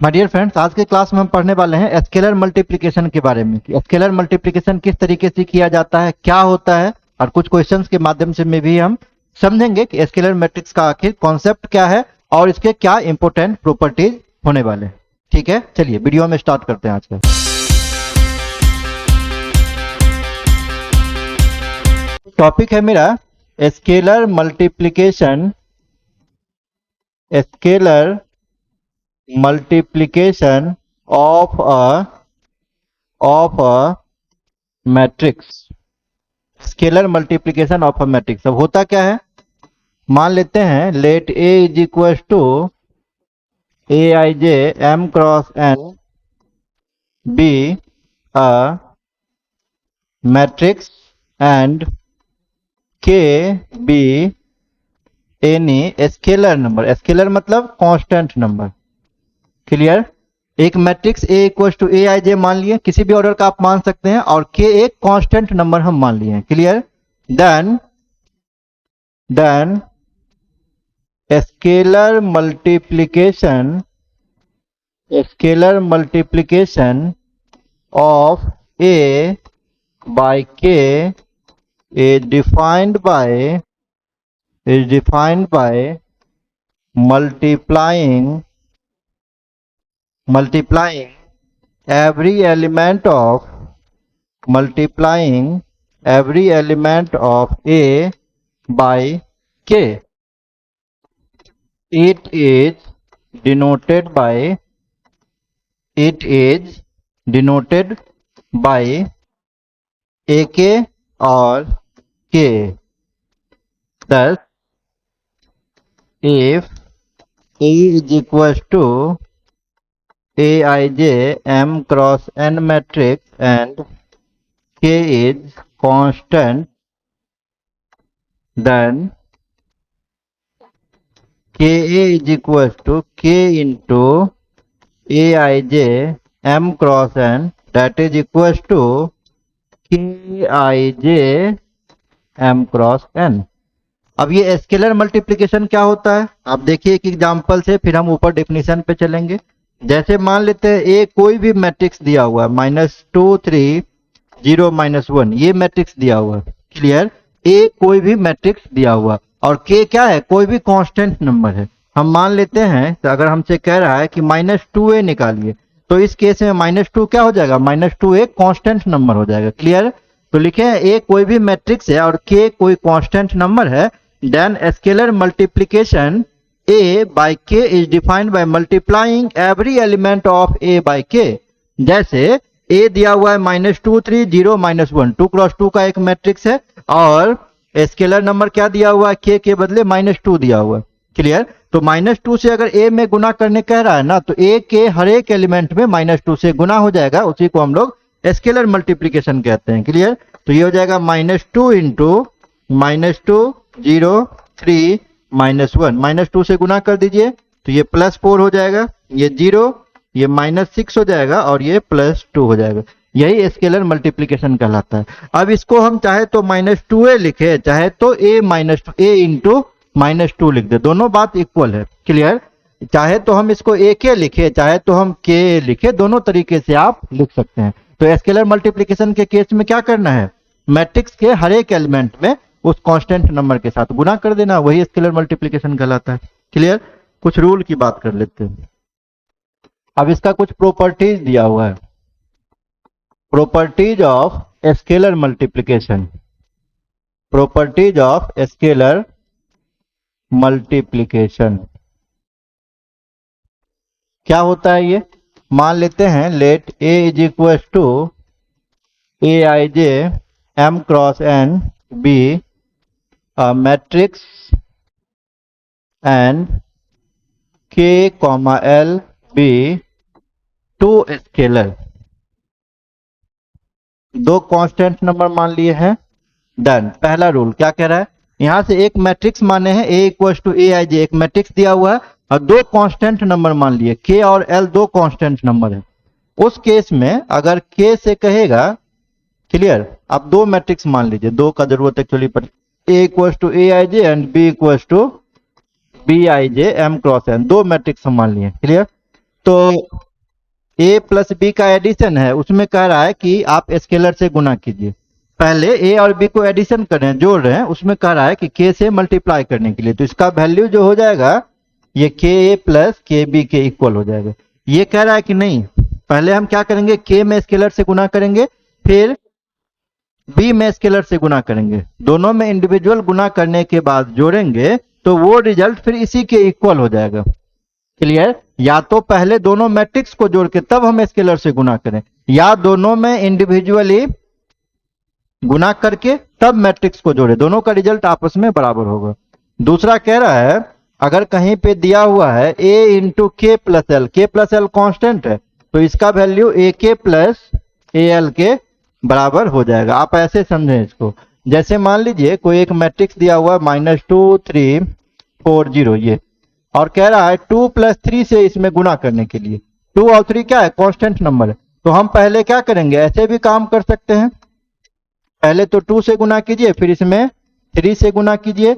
My dear friends, आज के class में हम पढ़ने वाले हैं स्केलर मल्टीप्लिकेशन के बारे में कि स्केलर मल्टीप्लिकेशन किस तरीके से किया जाता है, क्या होता है, और कुछ क्वेश्चंस के माध्यम से में भी हम समझेंगे कि स्केलर मैट्रिक्स का आखिर कॉन्सेप्ट क्या है और इसके क्या इंपॉर्टेंट प्रॉपर्टीज होने वाले हैं। ठीक है, चलिए वीडियो में स्टार्ट करते हैं आज का। टॉपिक है मेरा scalar multiplication, scalar multiplication of a matrix। Scalar multiplication of a matrix. अब होता क्या है, मान लेते हैं let a is equal to aij m cross n be a matrix and k be any scalar number. Scalar मतलब constant number. Clear. एक matrix A equal to a i j मान लिए, किसी भी ऑर्डर का आप मान सकते हैं, और K एक कांस्टेंट नंबर हम मान लिए हैं। Clear. Then scalar multiplication of A by K is defined by multiplying every element of A by K. It is denoted by AK or K. Thus, if A is equal to aij m cross n matrix and K is constant, then Ka is equal to K into aij m cross n, that is equal to Kij m cross n। अब ये scalar multiplication क्या होता है, आप देखिए एक example से, फिर हम ऊपर डेफिनेशन पे चलेंगे। जैसे मान लेते हैं ए कोई भी मैट्रिक्स दिया हुआ है -2 3 0 -1, ये मैट्रिक्स दिया हुआ है। क्लियर। ए कोई भी मैट्रिक्स दिया हुआ और के क्या है, कोई भी कांस्टेंट नंबर है। हम मान लेते हैं, तो अगर हमसे कह रहा है कि -2a निकालिए, तो इस केस में -2 क्या हो जाएगा, -2 एक कांस्टेंट नंबर हो जाएगा। क्लियर। तो लिखे ए कोई भी मैट्रिक्स है और के कोई कांस्टेंट नंबर है, then scalar multiplication A by K is defined by multiplying every element of A by K। जैसे A दिया हुआ है -2 3 0 -1, 2 क्रॉस 2 का एक मैट्रिक्स है, और स्केलर नंबर क्या दिया हुआ है, K के बदले -2 दिया हुआ है। क्लियर। तो -2 से अगर A में गुना करने कह रहा है ना, तो A के हर एक एलिमेंट में -2 से गुना हो जाएगा, उसी को हम लोग स्केलर मल्टीप्लिकेशन कहते हैं। क्लियर। तो ये हो जाएगा -2 इंटू -2 0 3 -1, -2 से गुना कर दीजिए तो ये +4 हो जाएगा, ये 0, ये -6 हो जाएगा, और ये +2 हो जाएगा। यही स्केलर मल्टीप्लिकेशन कहलाता है। अब इसको हम चाहे तो -2a लिखे, चाहे तो a इंटू -2 लिख दे, दोनों बात इक्वल है। क्लियर। चाहे तो हम इसको ak लिखे, चाहे तो हम k लिखे, दोनों तरीके से आप लिख सकते हैं। तो स्केलर मल्टीप्लिकेशन के केस में क्या करना है, मैट्रिक्स के हर एक एलिमेंट में उस कांस्टेंट नंबर के साथ गुना कर देना, वही स्केलर मल्टीप्लिकेशन कहलाता है। क्लियर। कुछ रूल की बात कर लेते हैं। अब इसका कुछ प्रॉपर्टीज दिया हुआ है, properties of scalar multiplication, properties of scalar multiplication क्या होता है ये, मान लेते हैं let A is equal to aij m cross n be a matrix and K, L be two scalar. दो कांस्टेंट नंबर मान लिए हैं। डन। पहला रूल क्या कह रहा है, यहां से एक मैट्रिक्स माने हैं A इक्वल टू aij, एक मैट्रिक्स दिया हुआ है, और दो कांस्टेंट नंबर मान लिए, K और L दो कांस्टेंट नंबर है। उस केस में अगर K से कहेगा, क्लियर, आप दो मैट्रिक्स मान लीजिए, दो का जरूरत एक्चुअली पर, A equals to aij and B equals to bij m cross n, दो मैट्रिक्स हम मान लिए। क्लियर। तो a प्लस बी का एडिशन है, उसमें कह रहा है कि आप स्केलर से गुना कीजिए। पहले a और b को एडिशन कर रहे हैं, जोड़ रहे हैं, उसमें कह रहा है कि k से मल्टीप्लाई करने के लिए, तो इसका वैल्यू जो हो जाएगा ये ka प्लस के बी के इक्वल हो जाएगा। ये कह रहा है कि नहीं, पहले हम क्या करेंगे, k में स्केलर से गुना करेंगे, फिर b में स्केलर से गुना करेंगे, दोनों में इंडिविजुअल गुना करने के बाद जोड़ेंगे तो वो रिजल्ट फिर इसी के इक्वल हो जाएगा। क्लियर? या तो पहले दोनों मैट्रिक्स को जोड़ के तब हम स्केलर से गुना करें, या दोनों में इंडिविजुअली गुना करके तब मैट्रिक्स को जोड़े, दोनों का रिजल्ट आपस में बराबर होगा। दूसरा कह रहा है अगर कहीं पे दिया हुआ है a इंटू के प्लस एल, के प्लस एल कॉन्स्टेंट है, तो इसका वैल्यू ए के प्लस ए एल के बराबर हो जाएगा। आप ऐसे समझें इसको, जैसे मान लीजिए कोई एक मैट्रिक्स दिया हुआ है -2 3 4 0 ये, और कह रहा है 2 प्लस 3 से इसमें गुना करने के लिए। 2 और 3 क्या है, कांस्टेंट नंबर है, तो हम पहले क्या करेंगे, ऐसे भी काम कर सकते हैं, पहले तो 2 से गुना कीजिए, फिर इसमें 3 से गुना कीजिए।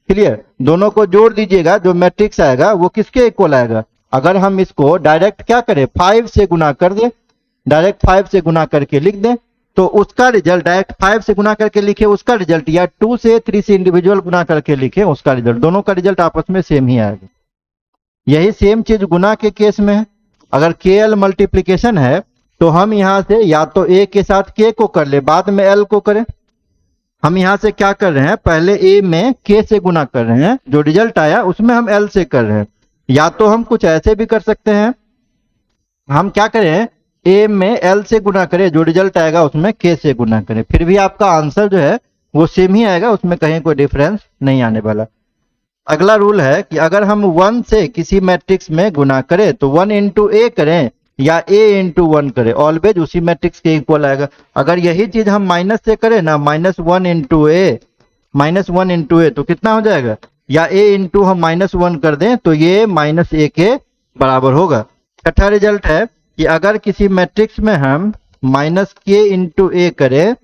क्लियर? दोनों को जोड़ दीजिएगा, जो मैट्रिक्स आएगा वो किसके इक्वल आएगा। अगर हम इसको डायरेक्ट क्या करें, 5 से गुना कर दें, डायरेक्ट 5 से गुना करके लिख दें, तो उसका रिजल्ट डायरेक्ट 5 से गुना करके लिखे उसका रिजल्ट, या 2 से 3 से इंडिविजुअल गुना करके लिखे उसका रिजल्ट, दोनों का रिजल्ट आपस में सेम ही आएगा। यही सेम चीज गुना के केस में है। अगर के एल मल्टीप्लीकेशन है तो हम यहां से या तो ए के साथ के को कर ले, बाद में एल को करें। हम यहां से क्या कर रहे हैं, पहले ए में के से गुना कर रहे हैं, जो रिजल्ट आया उसमें हम एल से कर रहे हैं। या तो हम कुछ ऐसे भी कर सकते हैं, हम क्या करें, ए में एल से गुना करें, जो रिजल्ट आएगा उसमें के से गुना करें, फिर भी आपका आंसर जो है वो सेम ही आएगा, उसमें कहीं कोई डिफरेंस नहीं आने वाला। अगला रूल है कि अगर हम 1 से किसी मैट्रिक्स में गुना करें तो 1 इंटू ए करें या a इंटू 1 करें, ऑलवेज उसी मैट्रिक्स के इक्वल आएगा। अगर यही चीज हम माइनस से करें ना, -1 इंटू ए, -1 इंटू ए, तो कितना हो जाएगा, या a इंटू हम -1 कर दें तो ये -a के बराबर होगा। छठा रिजल्ट है कि अगर किसी मैट्रिक्स में हम -k इंटू ए करें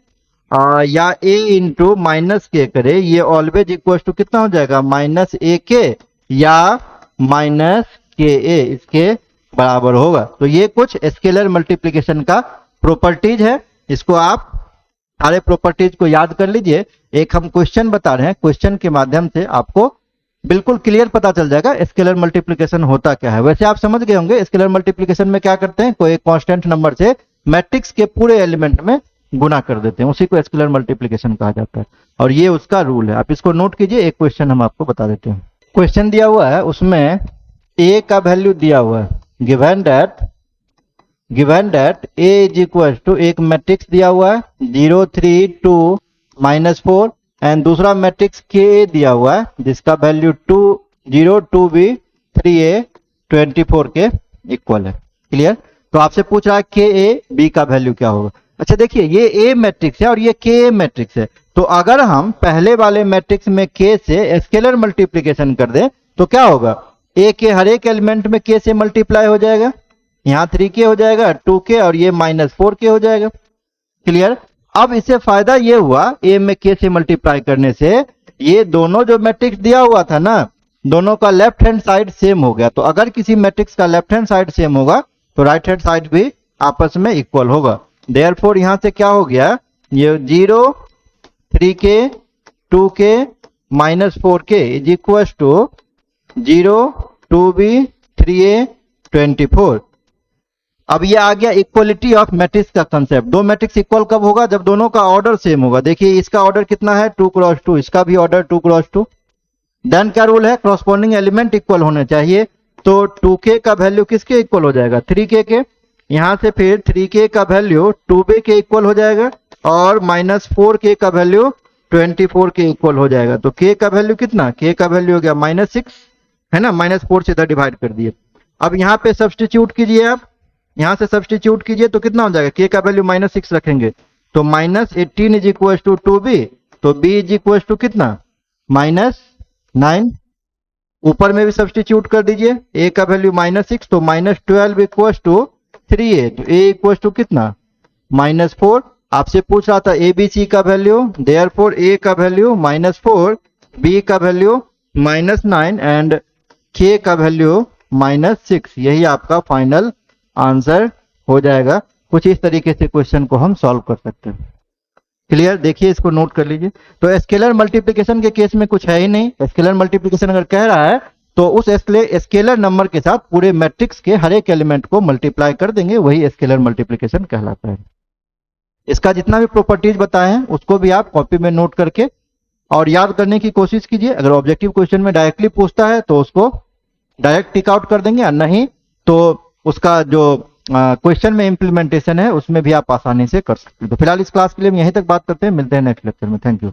या a इंटू -k करें, ये ऑलवेज इक्वल टू कितना हो जाएगा, -ak या -ka, इसके बराबर होगा। तो ये कुछ स्केलर मल्टीप्लिकेशन का प्रॉपर्टीज है, इसको आप सारे प्रॉपर्टीज को याद कर लीजिए। एक हम क्वेश्चन बता रहे हैं, क्वेश्चन के माध्यम से आपको बिल्कुल क्लियर पता चल जाएगा स्केलर मल्टीप्लिकेशन होता क्या है। वैसे आप समझ गए होंगे स्केलर मल्टीप्लिकेशन में क्या करते हैं, कोई कांस्टेंट नंबर से मैट्रिक्स के पूरे एलिमेंट में गुना कर देते हैं, उसी को स्केलर मल्टीप्लिकेशन कहा जाता है, और ये उसका रूल है। आप इसको नोट कीजिए, एक क्वेश्चन हम आपको बता देते हैं। क्वेश्चन दिया हुआ है, उसमें a का वैल्यू दिया हुआ है, given that a is equal to, एक मैट्रिक्स दिया हुआ है 0 3 2 -4, एंड दूसरा मैट्रिक्स के दिया हुआ है जिसका वैल्यू 2 0 2b 3a 24 के इक्वल है। क्लियर? तो आपसे पूछ रहा है के ए बी का वैल्यू क्या होगा। अच्छा देखिए, ये ए मैट्रिक्स है और ये के ए मैट्रिक्स है, तो अगर हम पहले वाले मैट्रिक्स में के से स्केलर मल्टीप्लिकेशन कर दें तो क्या होगा, ए के हर एक एलिमेंट में के से मल्टीप्लाई हो जाएगा, यहाँ 3k हो जाएगा, 2k, और ये -4k हो जाएगा। क्लियर? अब इससे फायदा ये हुआ ए में के से मल्टीप्लाई करने से, ये दोनों जो मैट्रिक्स दिया हुआ था ना, दोनों का लेफ्ट हैंड साइड सेम हो गया। तो अगर किसी मैट्रिक्स का लेफ्ट हैंड साइड सेम होगा तो राइट हैंड साइड भी आपस में इक्वल होगा। देयरफॉर यहां से क्या हो गया, ये 0 3k 2k -4k is equal to 0 2b 3a 24। अब ये आ गया इक्वलिटी ऑफ मैट्रिक्स का कंसेप्ट। दो मैट्रिक्स इक्वल कब होगा, जब दोनों का ऑर्डर सेम होगा। देखिए इसका ऑर्डर कितना है, 2 क्रॉस 2, इसका भी ऑर्डर 2 क्रॉस 2। देन क्या रूल है, क्रॉसपोंडिंग एलिमेंट इक्वल होने चाहिए, तो 2k का वैल्यू किसके इक्वल हो जाएगा, 3k के। यहां से फिर 3k का वैल्यू 2b के इक्वल हो जाएगा, और -4k का वैल्यू 24 के इक्वल हो जाएगा। तो k का वैल्यू कितना, k का वैल्यू हो गया -6, है ना, -4 से इधर डिवाइड कर दिए। अब यहाँ पे सब्सटीट्यूट कीजिए, आप यहां से सब्सटीट्यूट कीजिए तो कितना हो जाएगा, k का वैल्यू -6 रखेंगे तो -18 इज इक्वल टू 2b, तो b इज इक्वल टू कितना, -9। ऊपर में भी सब्सटीट्यूट कर दीजिए, a का वैल्यू -6 तो -12 इक्वल टू 3a, तो a इक्वल टू कितना, -4। आपसे पूछ रहा था abc का वैल्यू, देयरफॉर a का वैल्यू -4, b का वैल्यू -9 एंड k का वैल्यू -6, यही आपका फाइनल आंसर हो जाएगा। कुछ इस तरीके से क्वेश्चन को हम सॉल्व कर सकते हैं। क्लियर? देखिए, इसको नोट कर लीजिए। तो स्केलर मल्टीप्लिकेशन के केस में कुछ है ही नहीं। स्केलर मल्टीप्लिकेशन अगर कह रहा है तो उस स्केलर नंबर के साथ पूरे मैट्रिक्स के हर एक एलिमेंट को मल्टीप्लाई कर देंगे, वही स्केलर मल्टीप्लिकेशन कहलाता है। इसका जितना भी प्रॉपर्टीज बताए हैं उसको भी आप कॉपी में नोट करके और याद करने की कोशिश कीजिए। अगर ऑब्जेक्टिव क्वेश्चन में डायरेक्टली पूछता है तो उसको डायरेक्ट टिक आउट कर देंगे, और नहीं तो उसका जो क्वेश्चन में इंप्लीमेंटेशन है उसमें भी आप आसानी से कर सकते हैं। तो फिलहाल इस क्लास के लिए हम यहीं तक बात करते हैं, मिलते हैं नेक्स्ट लेक्चर में। Thank you.